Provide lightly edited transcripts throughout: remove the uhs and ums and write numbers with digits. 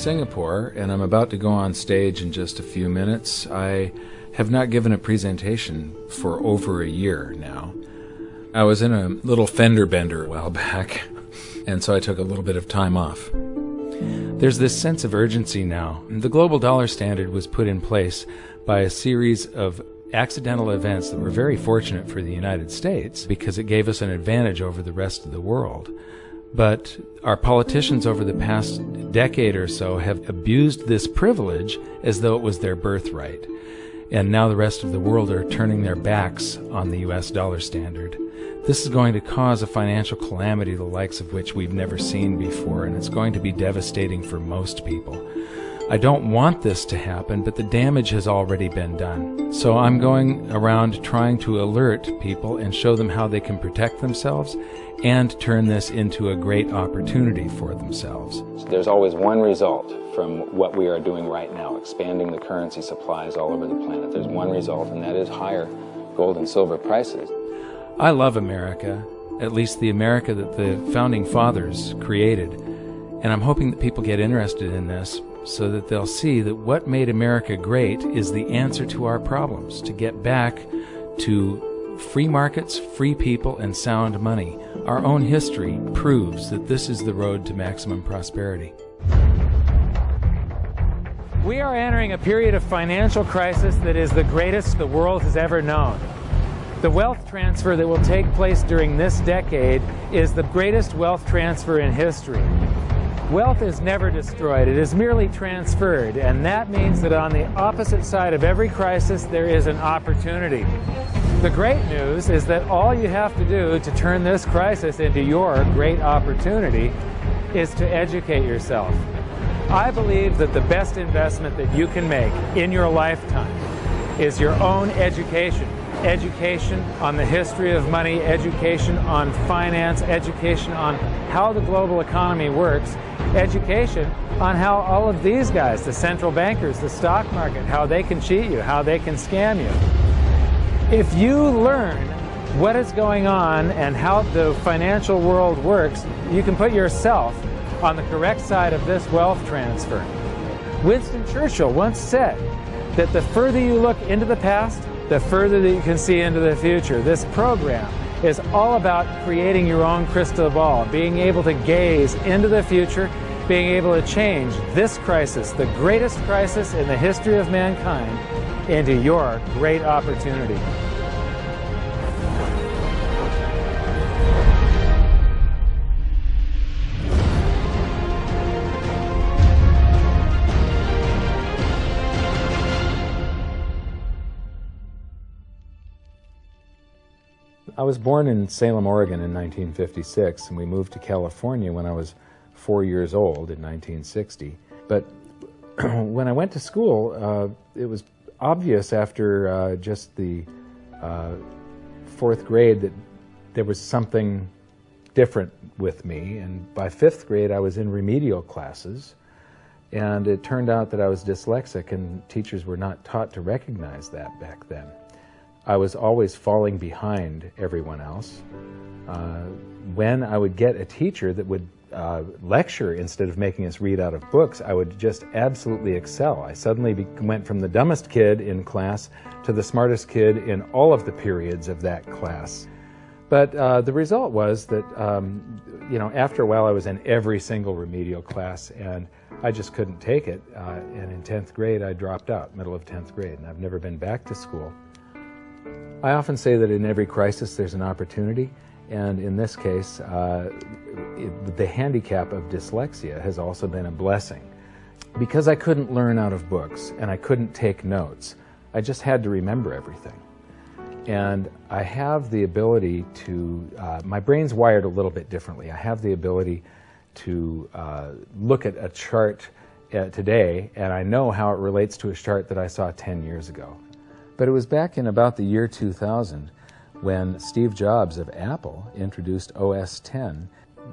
Singapore, and I'm about to go on stage in just a few minutes. I have not given a presentation for over a year now. I was in a little fender bender a while back, and so I took a little bit of time off. There's this sense of urgency now. The global dollar standard was put in place by a series of accidental events that were very fortunate for the United States because it gave us an advantage over the rest of the world. But our politicians over the past decade or so have abused this privilege as though it was their birthright. And now the rest of the world are turning their backs on the US dollar standard. This is going to cause a financial calamity the likes of which we've never seen before, and it's going to be devastating for most people. I don't want this to happen, but the damage has already been done. So I'm going around trying to alert people and show them how they can protect themselves and turn this into a great opportunity for themselves. There's always one result from what we are doing right now, expanding the currency supplies all over the planet. There's one result, and that is higher gold and silver prices. I love America, at least the America that the Founding Fathers created, and I'm hoping that people get interested in this so that they'll see that what made America great is the answer to our problems, to get back to free markets, free people, and sound money. Our own history proves that this is the road to maximum prosperity. We are entering a period of financial crisis that is the greatest the world has ever known. The wealth transfer that will take place during this decade is the greatest wealth transfer in history. Wealth is never destroyed, it is merely transferred, and that means that on the opposite side of every crisis there is an opportunity. The great news is that all you have to do to turn this crisis into your great opportunity is to educate yourself. I believe that the best investment that you can make in your lifetime is your own education. Education on the history of money, education on finance, education on how the global economy works, education on how all of these guys, the central bankers, the stock market, how they can cheat you, how they can scam you. If you learn what is going on and how the financial world works, you can put yourself on the correct side of this wealth transfer. Winston Churchill once said that the further you look into the past, the further that you can see into the future. This program is all about creating your own crystal ball, being able to gaze into the future, being able to change this crisis, the greatest crisis in the history of mankind, into your great opportunity. I was born in Salem, Oregon in 1956, and we moved to California when I was 4 years old in 1960. But when I went to school, it was obvious after just the fourth grade that there was something different with me, and by fifth grade I was in remedial classes, and it turned out that I was dyslexic, and teachers were not taught to recognize that back then. I was always falling behind everyone else. When I would get a teacher that would lecture instead of making us read out of books, I would just absolutely excel. I suddenly went from the dumbest kid in class to the smartest kid in all of the periods of that class. But the result was that, after a while I was in every single remedial class, and I just couldn't take it. And in 10th grade I dropped out, middle of 10th grade, and I've never been back to school. I often say that in every crisis there's an opportunity, and in this case, the handicap of dyslexia has also been a blessing. Because I couldn't learn out of books and I couldn't take notes, I just had to remember everything. And I have the ability to, my brain's wired a little bit differently. I have the ability to look at a chart today, and I know how it relates to a chart that I saw 10 years ago. But it was back in about the year 2000 when Steve Jobs of Apple introduced OS X.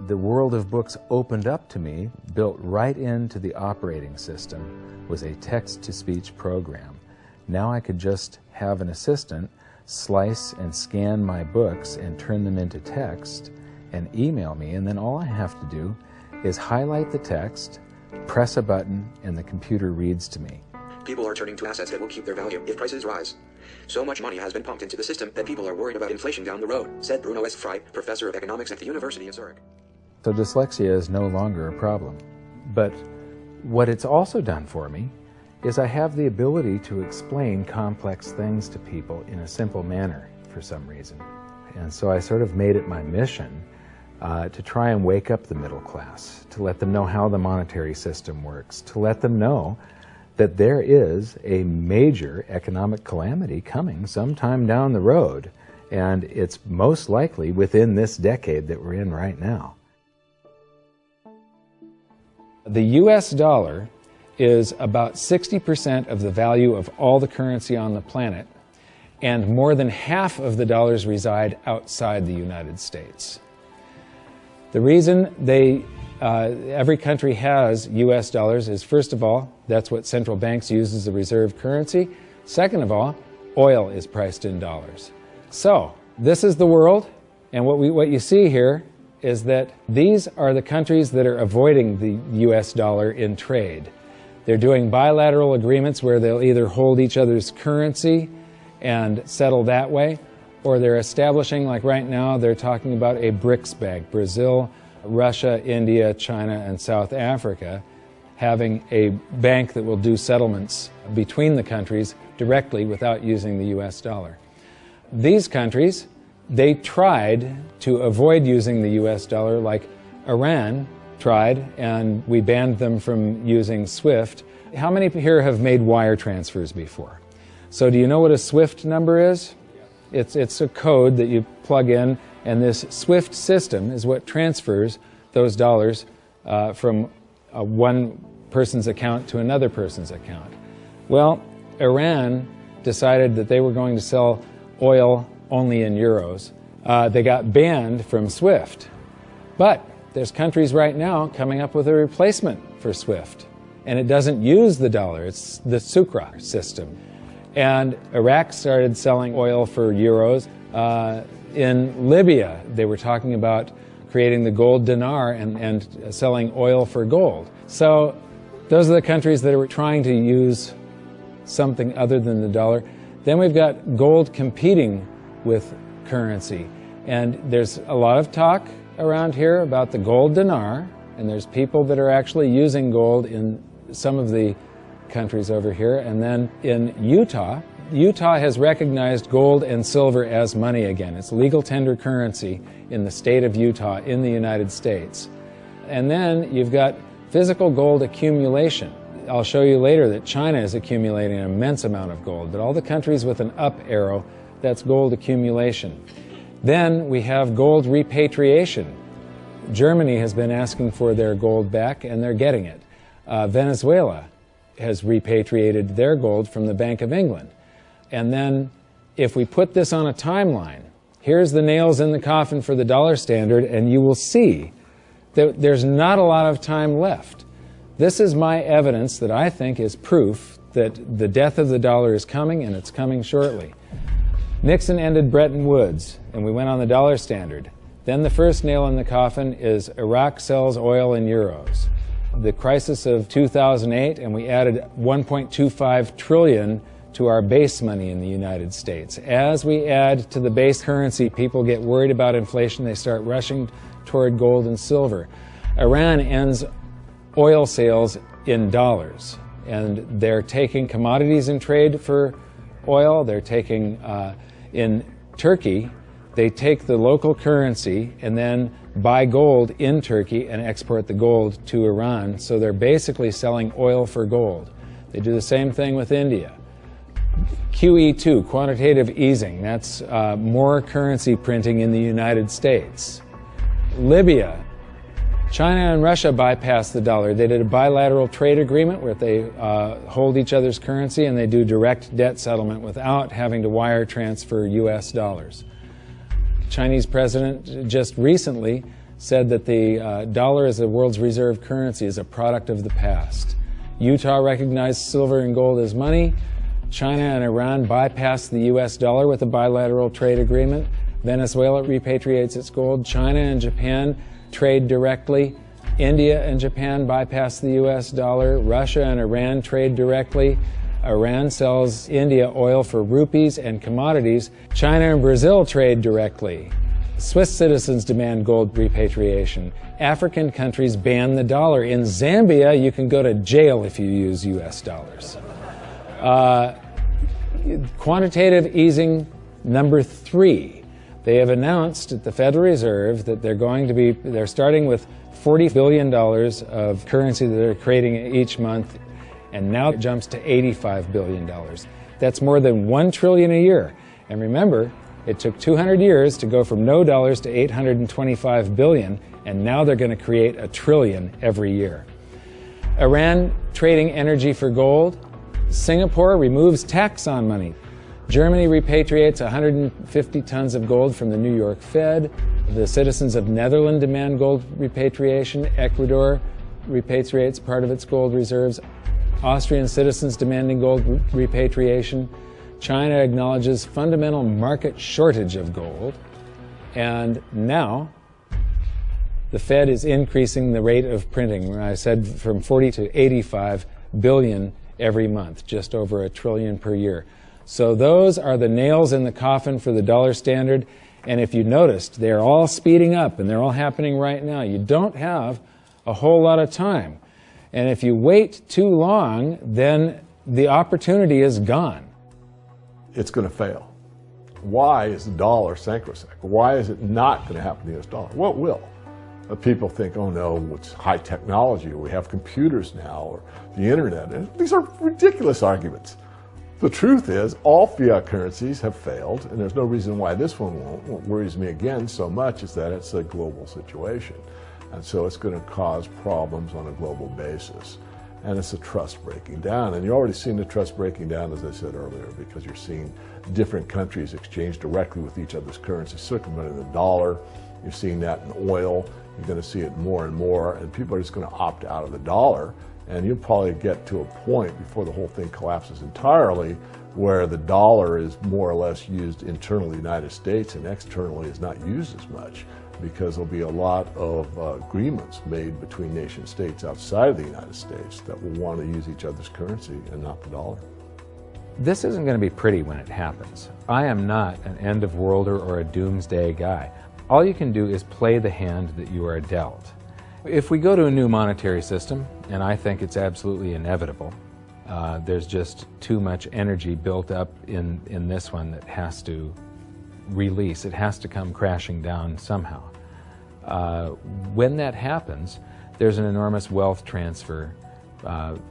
The world of books opened up to me, built right into the operating system, was a text-to-speech program. Now I could just have an assistant slice and scan my books and turn them into text and email me, and then all I have to do is highlight the text, press a button and the computer reads to me. People are turning to assets that will keep their value if prices rise. So much money has been pumped into the system that people are worried about inflation down the road, said Bruno S. Frey, professor of economics at the University of Zurich. So dyslexia is no longer a problem. But what it's also done for me is I have the ability to explain complex things to people in a simple manner for some reason. And so I sort of made it my mission to try and wake up the middle class, to let them know how the monetary system works, to let them know that there is a major economic calamity coming sometime down the road, and it's most likely within this decade that we're in right now. The US dollar is about 60% of the value of all the currency on the planet, and more than half of the dollars reside outside the United States. The reason every country has US dollars is, first of all, that's what central banks use as the reserve currency. Second of all, oil is priced in dollars. So, this is the world, and what you see here is that these are the countries that are avoiding the US dollar in trade. They're doing bilateral agreements where they'll either hold each other's currency and settle that way, or they're establishing, like right now, they're talking about a BRICS bank, Brazil, Russia, India, China, and South Africa, having a bank that will do settlements between the countries directly without using the US dollar. These countries, they tried to avoid using the US dollar, like Iran tried, and we banned them from using SWIFT. How many here have made wire transfers before? So do you know what a SWIFT number is? It's a code that you plug in, and this SWIFT system is what transfers those dollars from one person's account to another person's account. Well, Iran decided that they were going to sell oil only in euros. They got banned from SWIFT. But there's countries right now coming up with a replacement for SWIFT, and it doesn't use the dollar. It's the Sukra system. And Iraq started selling oil for euros. In Libya, they were talking about creating the gold dinar and selling oil for gold. So those are the countries that are trying to use something other than the dollar. Then we've got gold competing with currency. And there's a lot of talk around here about the gold dinar, and there's people that are actually using gold in some of the countries over here. And then in Utah has recognized gold and silver as money again. It's legal tender currency in the state of Utah in the United States. And then you've got physical gold accumulation. I'll show you later that China is accumulating an immense amount of gold, but all the countries with an up arrow, that's gold accumulation. Then we have gold repatriation. Germany has been asking for their gold back, and they're getting it. Venezuela has repatriated their gold from the Bank of England. And then if we put this on a timeline, here's the nails in the coffin for the dollar standard, and you will see that there's not a lot of time left. This is my evidence that I think is proof that the death of the dollar is coming, and it's coming shortly. Nixon ended Bretton Woods, and we went on the dollar standard. Then the first nail in the coffin is Iraq sells oil in euros. The crisis of 2008, and we added 1.25 trillion to our base money in the United States. As we add to the base currency, people get worried about inflation. They start rushing toward gold and silver. Iran ends oil sales in dollars, and they're taking commodities in trade for oil. They're taking, in Turkey, they take the local currency and then buy gold in Turkey and export the gold to Iran. So they're basically selling oil for gold. They do the same thing with India. QE2, quantitative easing, that's more currency printing in the United States. Libya, China and Russia bypassed the dollar. They did a bilateral trade agreement where they hold each other's currency, and they do direct debt settlement without having to wire transfer US dollars. Chinese president just recently said that the dollar as the world's reserve currency is a product of the past. Utah recognized silver and gold as money. China and Iran bypassed the US dollar with a bilateral trade agreement. Venezuela repatriates its gold. China and Japan trade directly. India and Japan bypass the US dollar. Russia and Iran trade directly. Iran sells India oil for rupees and commodities. China and Brazil trade directly. Swiss citizens demand gold repatriation. African countries ban the dollar. In Zambia, you can go to jail if you use US dollars. Quantitative easing number 3. They have announced at the Federal Reserve that they're starting with $40 billion of currency that they're creating each month, and now it jumps to $85 billion. That's more than $1 trillion a year. And remember, it took 200 years to go from no dollars to 825 billion, and now they're going to create $1 trillion every year. Iran trading energy for gold. Singapore removes tax on money. Germany repatriates 150 tons of gold from the New York Fed. The citizens of Netherlands demand gold repatriation. Ecuador repatriates part of its gold reserves. Austrian citizens demanding gold repatriation. China acknowledges fundamental market shortage of gold. And now the Fed is increasing the rate of printing. I said from 40 to 85 billion every month, just over $1 trillion per year. So those are the nails in the coffin for the dollar standard. And if you noticed, they're all speeding up and they're all happening right now. You don't have a whole lot of time. And if you wait too long, then the opportunity is gone. It's going to fail. Why is the dollar sacrosanct? Why is it not going to happen to the US dollar? Well, it will. People think, oh no, it's high technology, or we have computers now, or the internet. And these are ridiculous arguments. The truth is, all fiat currencies have failed, and there's no reason why this one won't. What worries me again so much is that it's a global situation. And so it's going to cause problems on a global basis. And it's a trust breaking down. And you're already seeing the trust breaking down, as I said earlier, because you're seeing different countries exchange directly with each other's currencies, circumventing the dollar. You're seeing that in oil. You're going to see it more and more. And people are just going to opt out of the dollar. And you'll probably get to a point before the whole thing collapses entirely where the dollar is more or less used internally in the United States and externally is not used as much, because there'll be a lot of agreements made between nation states outside of the United States that will want to use each other's currency and not the dollar. This isn't going to be pretty when it happens. I am not an end-of-worlder or a doomsday guy. All you can do is play the hand that you are dealt. If we go to a new monetary system, and I think it's absolutely inevitable, there's just too much energy built up in this one that has to release. It has to come crashing down somehow. When that happens, there's an enormous wealth transfer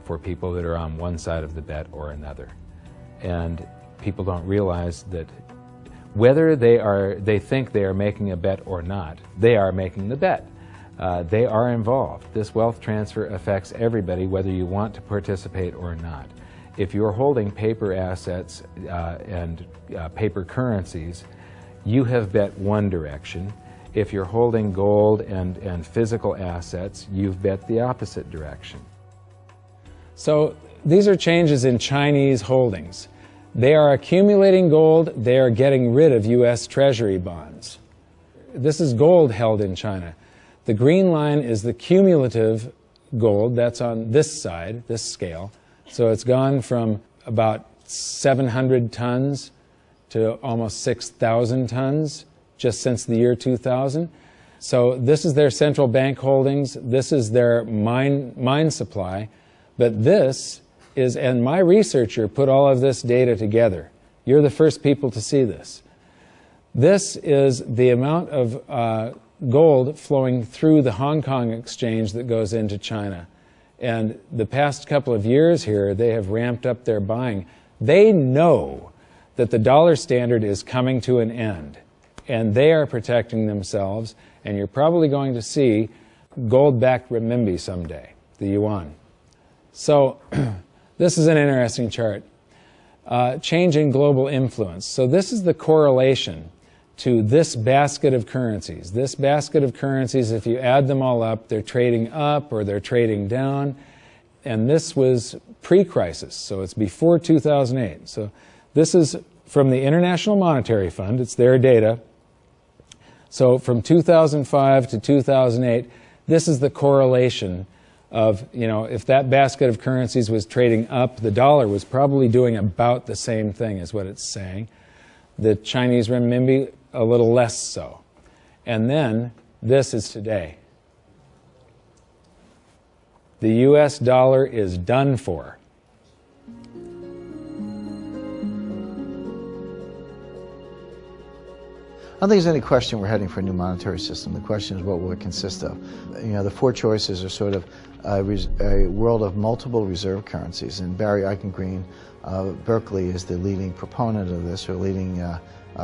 for people that are on one side of the bet or another. And people don't realize that whether they think they are making a bet or not, they are making the bet. They are involved. This wealth transfer affects everybody, whether you want to participate or not. If you're holding paper assets and paper currencies, you have bet one direction. If you're holding gold and physical assets, you've bet the opposite direction. So these are changes in Chinese holdings. They are accumulating gold. They are getting rid of U.S. Treasury bonds. This is gold held in China. The green line is the cumulative gold. That's on this side, this scale. So it's gone from about 700 tons to almost 6,000 tons just since the year 2000. So this is their central bank holdings. This is their mine supply. But this is, and my researcher put all of this data together. You're the first people to see this. This is the amount of gold flowing through the Hong Kong exchange that goes into China. And the past couple of years here, they have ramped up their buying. They know that the dollar standard is coming to an end, and they are protecting themselves, and you're probably going to see gold-backed renminbi someday, the yuan. So this is an interesting chart. Changing global influence. So this is the correlation to this basket of currencies. This basket of currencies, if you add them all up, they're trading up or they're trading down. And this was pre-crisis, so it's before 2008. So this is from the International Monetary Fund. It's their data. So from 2005 to 2008, This is the correlation of, if that basket of currencies was trading up, the dollar was probably doing about the same thing is what it's saying. The Chinese renminbi, a little less so. And then this is today. The US dollar is done for. I don't think there's any question we're heading for a new monetary system. The question is, what will it consist of? The four choices are sort of a world of multiple reserve currencies. And Barry Eichengreen, Berkeley, is the leading proponent of this, or leading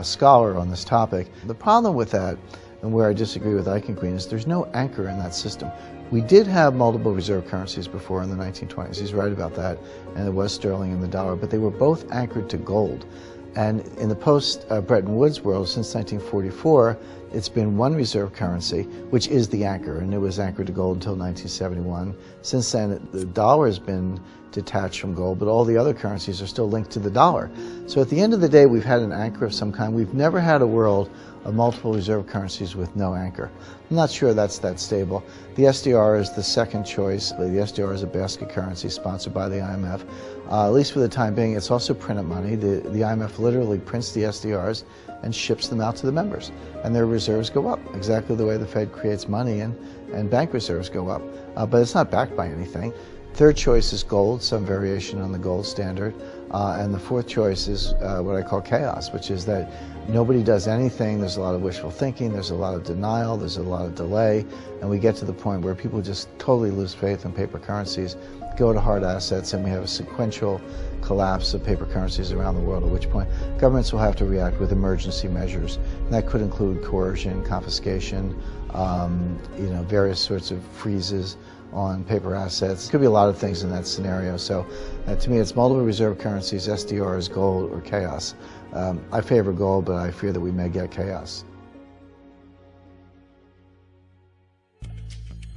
scholar on this topic. The problem with that, and where I disagree with Eichengreen, is there's no anchor in that system. We did have multiple reserve currencies before in the 1920s. He's right about that, and it was sterling and the dollar, but they were both anchored to gold. And in the post-Bretton Woods world, since 1944, it's been one reserve currency, which is the anchor, and it was anchored to gold until 1971. Since then, the dollar has been detached from gold, but all the other currencies are still linked to the dollar. So at the end of the day, we've had an anchor of some kind. We've never had a world of multiple reserve currencies with no anchor. I'm not sure that's that stable. The SDR is the second choice. The SDR is a basket currency sponsored by the IMF. At least for the time being, it's also printed money. The IMF literally prints the SDRs and ships them out to the members, and their reserves go up, exactly the way the Fed creates money and bank reserves go up. But it's not backed by anything. Third choice is gold, some variation on the gold standard. And the fourth choice is what I call chaos, which is that nobody does anything. There's a lot of wishful thinking, there's a lot of denial, there's a lot of delay, and we get to the point where people just totally lose faith in paper currencies, go to hard assets, and we have a sequential collapse of paper currencies around the world, at which point governments will have to react with emergency measures. And that could include coercion, confiscation, various sorts of freezes on paper assets. It could be a lot of things in that scenario. So to me, it's multiple reserve currencies, SDRs, gold, or chaos. I favor gold, but I fear that we may get chaos.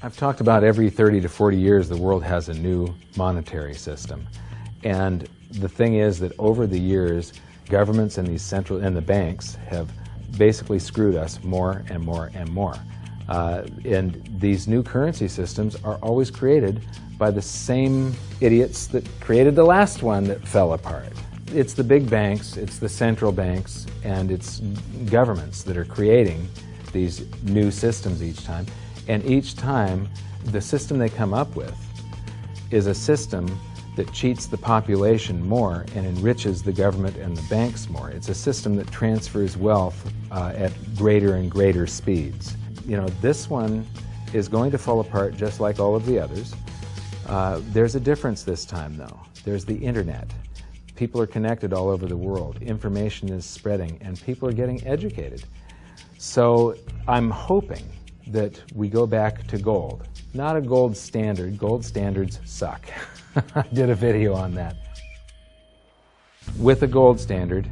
I've talked about every 30 to 40 years the world has a new monetary system. And the thing is that over the years, governments and the banks have basically screwed us more and more and more. And these new currency systems are always created by the same idiots that created the last one that fell apart. It's the big banks, it's the central banks, and it's governments that are creating these new systems each time. And each time, the system they come up with is a system that cheats the population more and enriches the government and the banks more. It's a system that transfers wealth at greater and greater speeds. This one is going to fall apart just like all of the others. There's a difference this time, though. There's the internet. People are connected all over the world. Information is spreading, and people are getting educated. So I'm hoping that we go back to gold. Not a gold standard. Gold standards suck. I did a video on that. With a gold standard,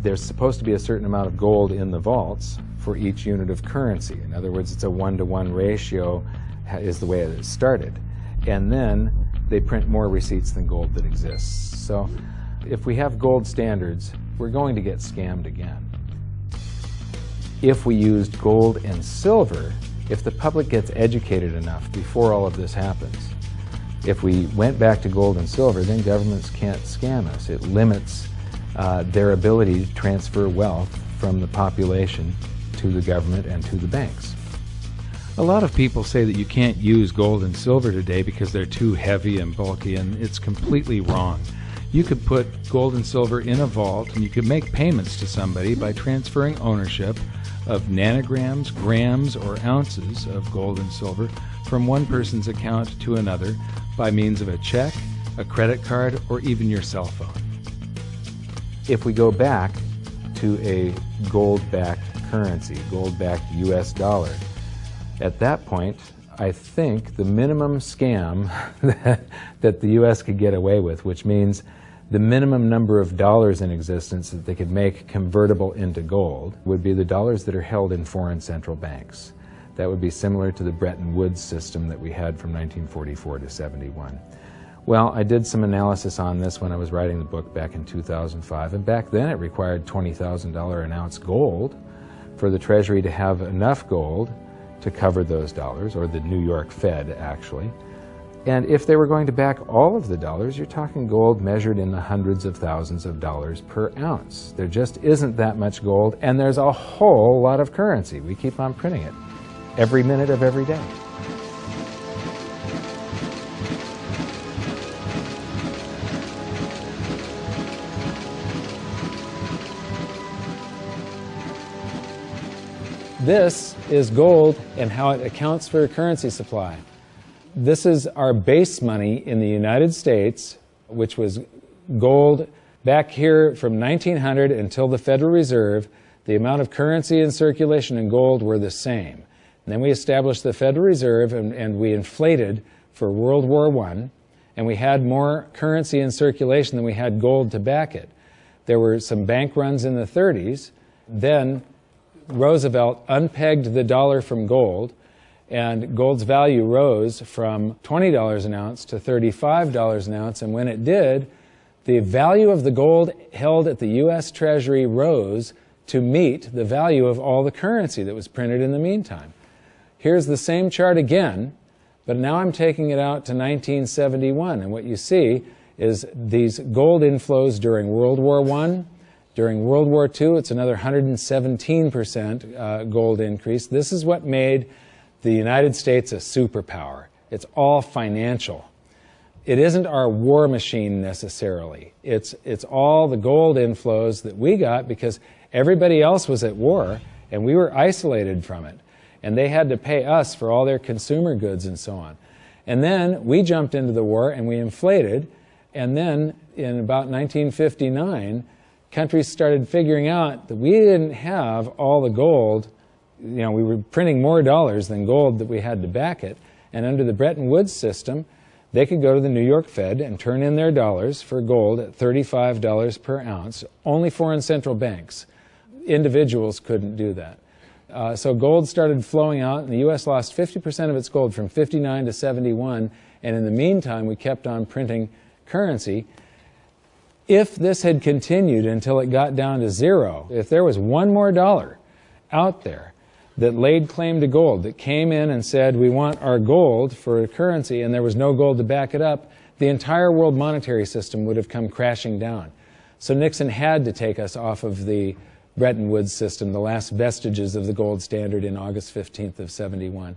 there's supposed to be a certain amount of gold in the vaults for each unit of currency. In other words, it's a 1-to-1 ratio is the way it started. And then they print more receipts than gold that exists. So if we have gold standards, we're going to get scammed again. If we used gold and silver, if the public gets educated enough before all of this happens, if we went back to gold and silver, then governments can't scam us. It limits their ability to transfer wealth from the population to the government and to the banks. A lot of people say that you can't use gold and silver today because they're too heavy and bulky, and it's completely wrong. You could put gold and silver in a vault, and you could make payments to somebody by transferring ownership of nanograms, grams, or ounces of gold and silver from one person's account to another by means of a check, a credit card, or even your cell phone. If we go back to a gold-backed currency, gold-backed US dollar, at that point, I think the minimum scam that the US could get away with, which means the minimum number of dollars in existence that they could make convertible into gold, would be the dollars that are held in foreign central banks. That would be similar to the Bretton Woods system that we had from 1944 to 71. Well, I did some analysis on this when I was writing the book back in 2005, and back then it required $20,000 an ounce gold for the Treasury to have enough gold to cover those dollars, or the New York Fed actually. And if they were going to back all of the dollars, you're talking gold measured in the hundreds of thousands of dollars per ounce. There just isn't that much gold, and there's a whole lot of currency. We keep on printing it every minute of every day. This is gold and how it accounts for a currency supply. This is our base money in the United States, which was gold back here from 1900 until the Federal Reserve. The amount of currency in circulation in gold were the same. And then we established the Federal Reserve, and we inflated for World War I, and we had more currency in circulation than we had gold to back it. There were some bank runs in the 30s. Then Roosevelt unpegged the dollar from gold, and gold's value rose from $20 an ounce to $35 an ounce, and when it did, the value of the gold held at the U.S. Treasury rose to meet the value of all the currency that was printed in the meantime. Here's the same chart again, but now I'm taking it out to 1971, and what you see is these gold inflows during World War I. During World War II, it's another 117% gold increase. This is what made the United States a superpower. It's all financial. It isn't our war machine necessarily. It's all the gold inflows that we got because everybody else was at war and we were isolated from it. And they had to pay us for all their consumer goods and so on. And then we jumped into the war and we inflated. And then in about 1959, countries started figuring out that we didn't have all the gold. You know, we were printing more dollars than gold that we had to back it. And under the Bretton Woods system, they could go to the New York Fed and turn in their dollars for gold at $35 per ounce. Only foreign central banks. Individuals couldn't do that. So gold started flowing out, and the U.S. lost 50% of its gold from 59 to 71. And in the meantime, we kept on printing currency. If this had continued until it got down to zero, if there was one more dollar out there that laid claim to gold, that came in and said, we want our gold for a currency, and there was no gold to back it up, the entire world monetary system would have come crashing down. So Nixon had to take us off of the Bretton Woods system, the last vestiges of the gold standard in August 15th of 71.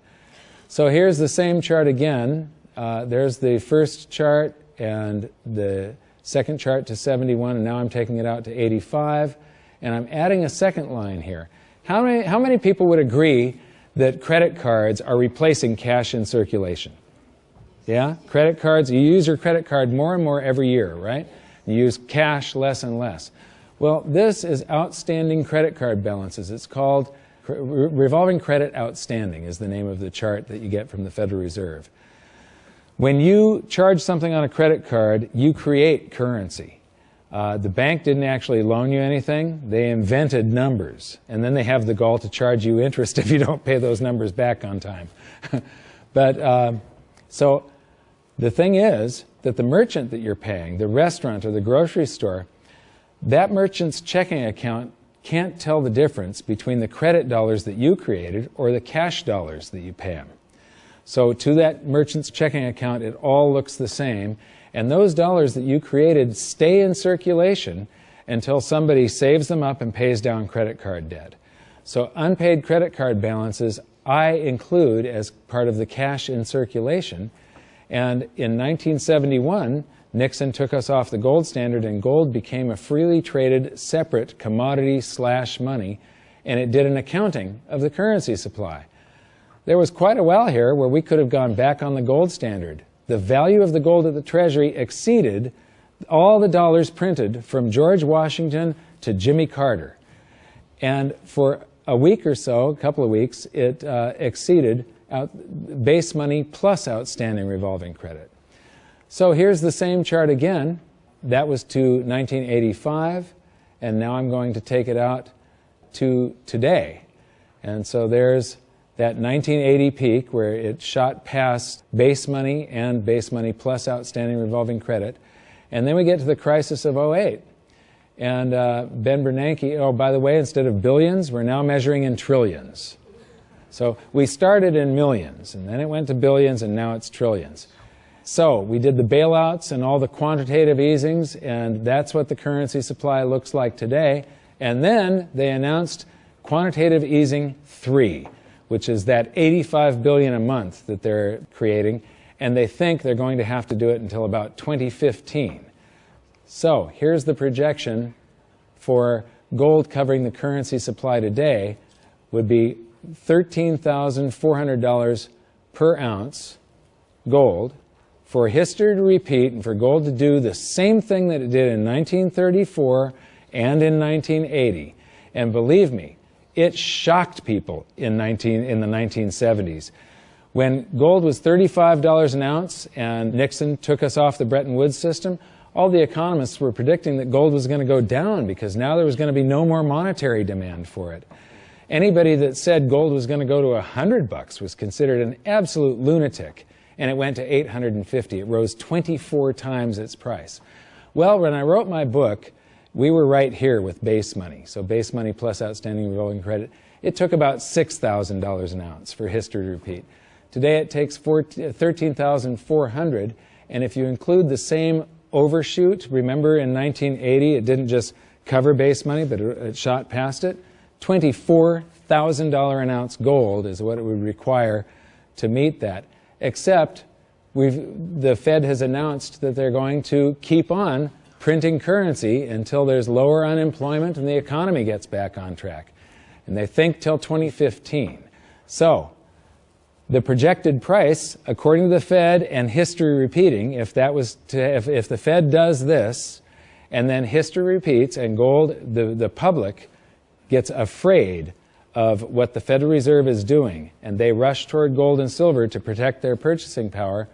So here's the same chart again. There's the first chart and the second chart to 71, and now I'm taking it out to 85, and I'm adding a second line here. How many people would agree that credit cards are replacing cash in circulation? Yeah? Credit cards, you use your credit card more and more every year, right? You use cash less and less. Well, this is outstanding credit card balances. It's called revolving credit outstanding is the name of the chart that you get from the Federal Reserve. When you charge something on a credit card, you create currency. The bank didn't actually loan you anything. They invented numbers. And then they have the gall to charge you interest if you don't pay those numbers back on time. So the thing is that the merchant that you're paying, the restaurant or the grocery store, that merchant's checking account can't tell the difference between the credit dollars that you created or the cash dollars that you pay them. So to that merchant's checking account, it all looks the same. And those dollars that you created stay in circulation until somebody saves them up and pays down credit card debt. So unpaid credit card balances I include as part of the cash in circulation. And in 1971, Nixon took us off the gold standard, and gold became a freely traded separate commodity/money, and it did an accounting of the currency supply. There was quite a while here where we could have gone back on the gold standard. The value of the gold at the Treasury exceeded all the dollars printed from George Washington to Jimmy Carter. And for a week or so, a couple of weeks, it exceeded base money plus outstanding revolving credit. So here's the same chart again. That was to 1985, and now I'm going to take it out to today. And so there's that 1980 peak where it shot past base money and base money plus outstanding revolving credit. And then we get to the crisis of 08. And Ben Bernanke, oh, by the way, instead of billions, we're now measuring in trillions. So we started in millions, and then it went to billions, and now it's trillions. So we did the bailouts and all the quantitative easings, and that's what the currency supply looks like today. And then they announced quantitative easing 3, which is that $85 billion a month that they're creating, and they think they're going to have to do it until about 2015. So here's the projection for gold covering the currency supply today would be $13,400 per ounce gold, for history to repeat and for gold to do the same thing that it did in 1934 and in 1980. And believe me, it shocked people in the 1970s. When gold was $35 an ounce and Nixon took us off the Bretton Woods system, all the economists were predicting that gold was going to go down because now there was going to be no more monetary demand for it. Anybody that said gold was going to go to $100 was considered an absolute lunatic, and it went to $850. It rose 24 times its price. Well, when I wrote my book, we were right here with base money. So base money plus outstanding revolving credit. It took about $6,000 an ounce for history to repeat. Today it takes $13,400, and if you include the same overshoot, remember in 1980 it didn't just cover base money, but it shot past it. $24,000 an ounce gold is what it would require to meet that. Except the Fed has announced that they're going to keep on printing currency until there's lower unemployment and the economy gets back on track. And they think till 2015. So the projected price, according to the Fed and history repeating, if the Fed does this and then history repeats and gold, the public gets afraid of what the Federal Reserve is doing and they rush toward gold and silver to protect their purchasing power,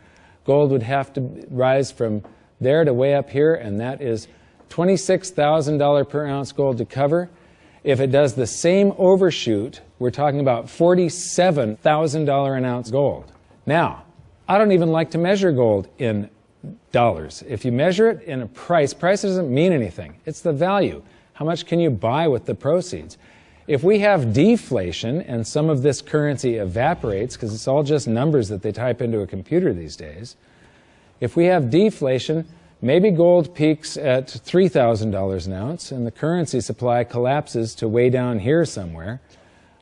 gold would have to rise from there to way up here, and that is $26,000 per ounce gold to cover. If it does the same overshoot, we're talking about $47,000 an ounce gold. Now, I don't even like to measure gold in dollars. If you measure it in a price doesn't mean anything. It's the value. How much can you buy with the proceeds? If we have deflation and some of this currency evaporates, because it's all just numbers that they type into a computer these days, if we have deflation, maybe gold peaks at $3,000 an ounce and the currency supply collapses to way down here somewhere,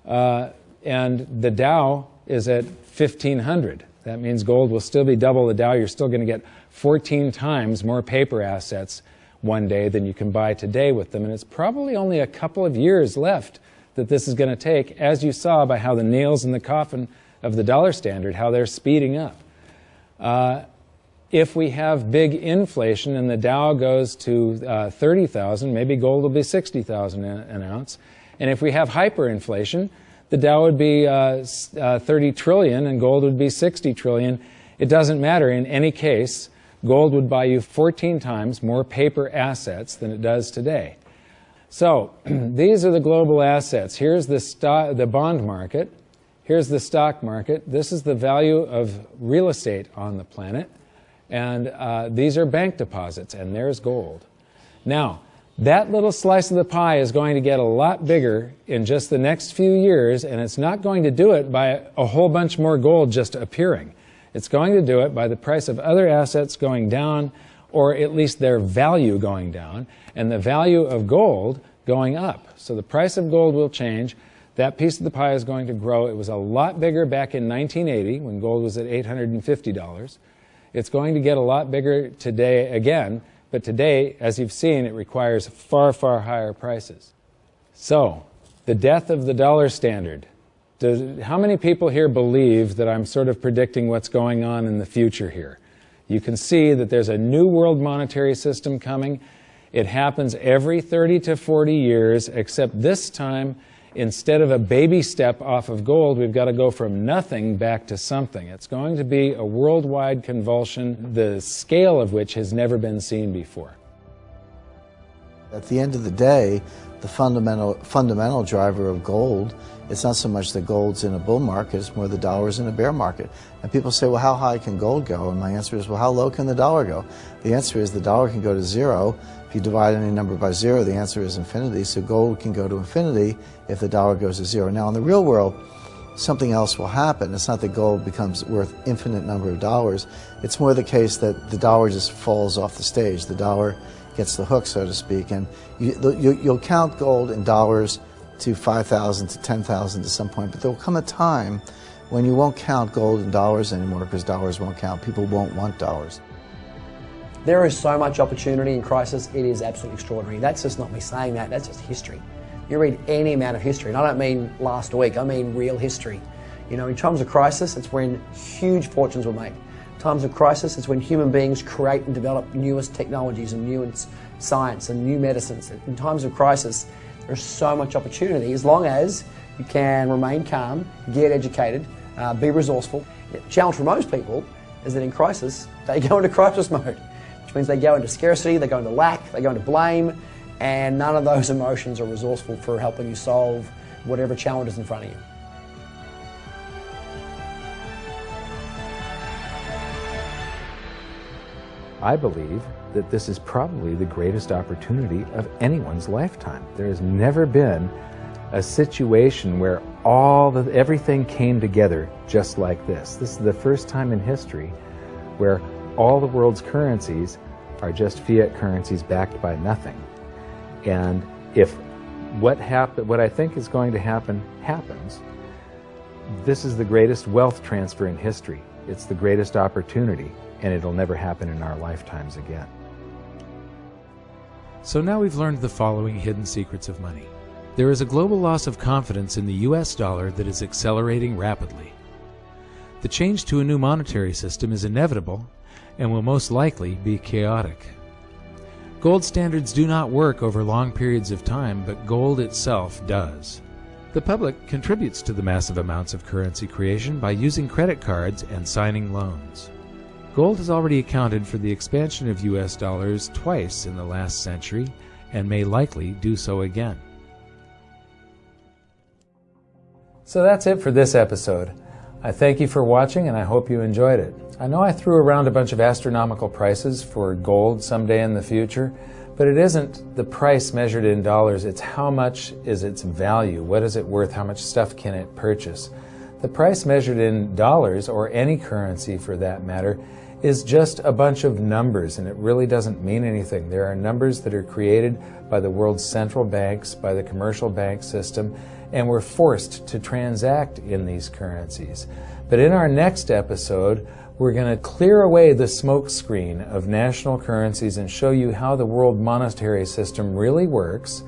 and the Dow is at 1,500. That means gold will still be double the Dow. You're still going to get 14 times more paper assets one day than you can buy today with them, and it's probably only a couple of years left that this is going to take, as you saw by how the nails in the coffin of the dollar standard, how they're speeding up. If we have big inflation and the Dow goes to 30,000, maybe gold will be 60,000 an ounce. And if we have hyperinflation, the Dow would be 30 trillion and gold would be 60 trillion. It doesn't matter. In any case, gold would buy you 14 times more paper assets than it does today. So these are the global assets. Here's the bond market. Here's the stock market. This is the value of real estate on the planet. And these are bank deposits, and there's gold. Now, that little slice of the pie is going to get a lot bigger in just the next few years, and it's not going to do it by a whole bunch more gold just appearing. It's going to do it by the price of other assets going down, or at least their value going down, and the value of gold going up. So the price of gold will change. That piece of the pie is going to grow. It was a lot bigger back in 1980 when gold was at $850. It's going to get a lot bigger today again, but today, as you've seen, it requires far, far higher prices. So, the death of the dollar standard. How many people here believe that I'm sort of predicting what's going on in the future here? You can see that there's a new world monetary system coming. It happens every 30 to 40 years, except this time, instead of a baby step off of gold, we've got to go from nothing back to something. It's going to be a worldwide convulsion, the scale of which has never been seen before. At the end of the day, the fundamental driver of gold, it's not so much that gold's in a bull market, it's more the dollar's in a bear market. And people say, well, how high can gold go? And my answer is, well, how low can the dollar go? The answer is the dollar can go to zero. If you divide any number by zero, the answer is infinity. So gold can go to infinity if the dollar goes to zero. Now, in the real world, something else will happen. It's not that gold becomes worth infinite number of dollars. It's more the case that the dollar just falls off the stage. The dollar gets the hook, so to speak, and you'll count gold in dollars to 5,000 to 10,000 to some point, but there will come a time when you won't count gold in dollars anymore because dollars won't count. People won't want dollars. There is so much opportunity in crisis, it is absolutely extraordinary. That's just not me saying that, that's just history. You read any amount of history, and I don't mean last week, I mean real history. You know, in times of crisis, it's when huge fortunes were made. In times of crisis, it's when human beings create and develop newest technologies and newest science and new medicines. In times of crisis, there's so much opportunity as long as you can remain calm, get educated, be resourceful. The challenge for most people is that in crisis, they go into crisis mode, which means they go into scarcity, they go into lack, they go into blame, and none of those emotions are resourceful for helping you solve whatever challenge is in front of you. I believe that this is probably the greatest opportunity of anyone's lifetime. There has never been a situation where everything came together just like this. This is the first time in history where all the world's currencies are just fiat currencies backed by nothing. And if what I think is going to happen happens, this is the greatest wealth transfer in history. It's the greatest opportunity, and it'll never happen in our lifetimes again. So now we've learned the following hidden secrets of money. There is a global loss of confidence in the US dollar that is accelerating rapidly. The change to a new monetary system is inevitable and will most likely be chaotic. Gold standards do not work over long periods of time, but gold itself does. The public contributes to the massive amounts of currency creation by using credit cards and signing loans. Gold has already accounted for the expansion of US dollars twice in the last century and may likely do so again. So that's it for this episode. I thank you for watching and I hope you enjoyed it. I know I threw around a bunch of astronomical prices for gold someday in the future, but it isn't the price measured in dollars, it's how much is its value, what is it worth, how much stuff can it purchase. The price measured in dollars, or any currency for that matter, is just a bunch of numbers, and it really doesn't mean anything. There are numbers that are created by the world's central banks, by the commercial bank system, and we're forced to transact in these currencies. But in our next episode, we're going to clear away the smoke screen of national currencies and show you how the world monetary system really works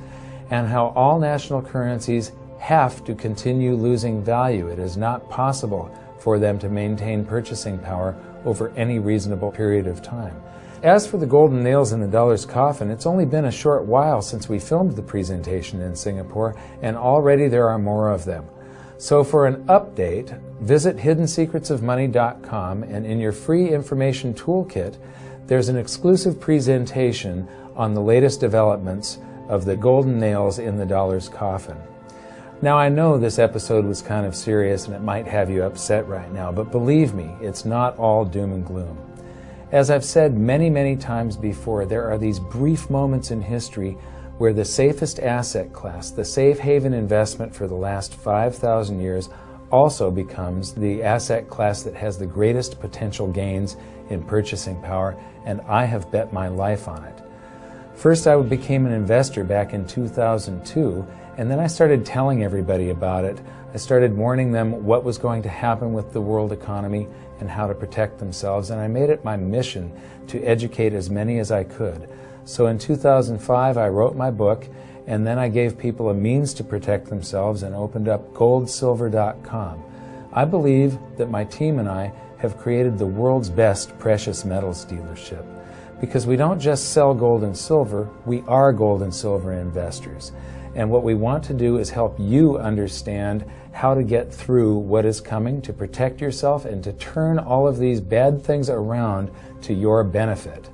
and how all national currencies have to continue losing value. It is not possible for them to maintain purchasing power over any reasonable period of time. As for the golden nails in the dollar's coffin, it's only been a short while since we filmed the presentation in Singapore, and already there are more of them. So for an update, visit hiddensecretsofmoney.com, and in your free information toolkit, there's an exclusive presentation on the latest developments of the golden nails in the dollar's coffin. Now, I know this episode was kind of serious and it might have you upset right now, but believe me, it's not all doom and gloom. As I've said many, many times before, there are these brief moments in history where the safest asset class, the safe haven investment for the last 5,000 years, also becomes the asset class that has the greatest potential gains in purchasing power, and I have bet my life on it. First, I became an investor back in 2002, and then I started telling everybody about it. I started warning them what was going to happen with the world economy and how to protect themselves, and I made it my mission to educate as many as I could. So in 2005, I wrote my book, and then I gave people a means to protect themselves and opened up goldsilver.com. I believe that my team and I have created the world's best precious metals dealership, because we don't just sell gold and silver, we are gold and silver investors. And what we want to do is help you understand how to get through what is coming, to protect yourself, and to turn all of these bad things around to your benefit.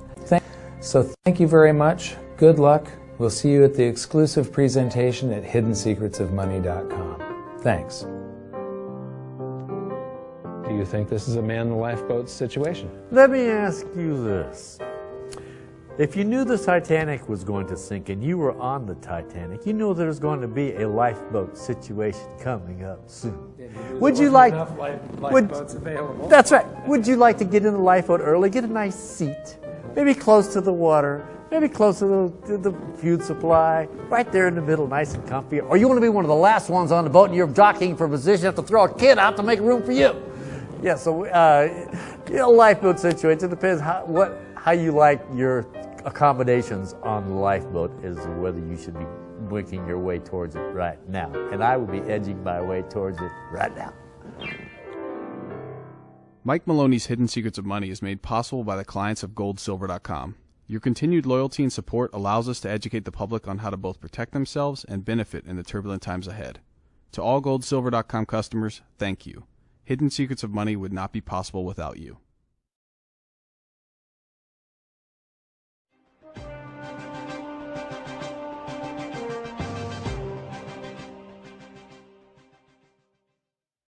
So thank you very much. Good luck. We'll see you at the exclusive presentation at hiddensecretsofmoney.com. Thanks. Do you think this is a man in the lifeboat situation? Let me ask you this. If you knew the Titanic was going to sink and you were on the Titanic, you knew there was going to be a lifeboat situation coming up soon. Would you like lifeboats available? That's right. Would you like to get in the lifeboat early, get a nice seat, maybe close to the water, maybe close to the food supply, right there in the middle, nice and comfy? Or you want to be one of the last ones on the boat and you're jockeying for position, you have to throw a kid out to make room for you. Yeah, so lifeboat situation, it depends how you like your accommodations on the lifeboat is whether you should be working your way towards it right now. And I would be edging my way towards it right now. Mike Maloney's Hidden Secrets of Money is made possible by the clients of goldsilver.com. Your continued loyalty and support allows us to educate the public on how to both protect themselves and benefit in the turbulent times ahead. To all goldsilver.com customers, thank you. Hidden Secrets of Money would not be possible without you.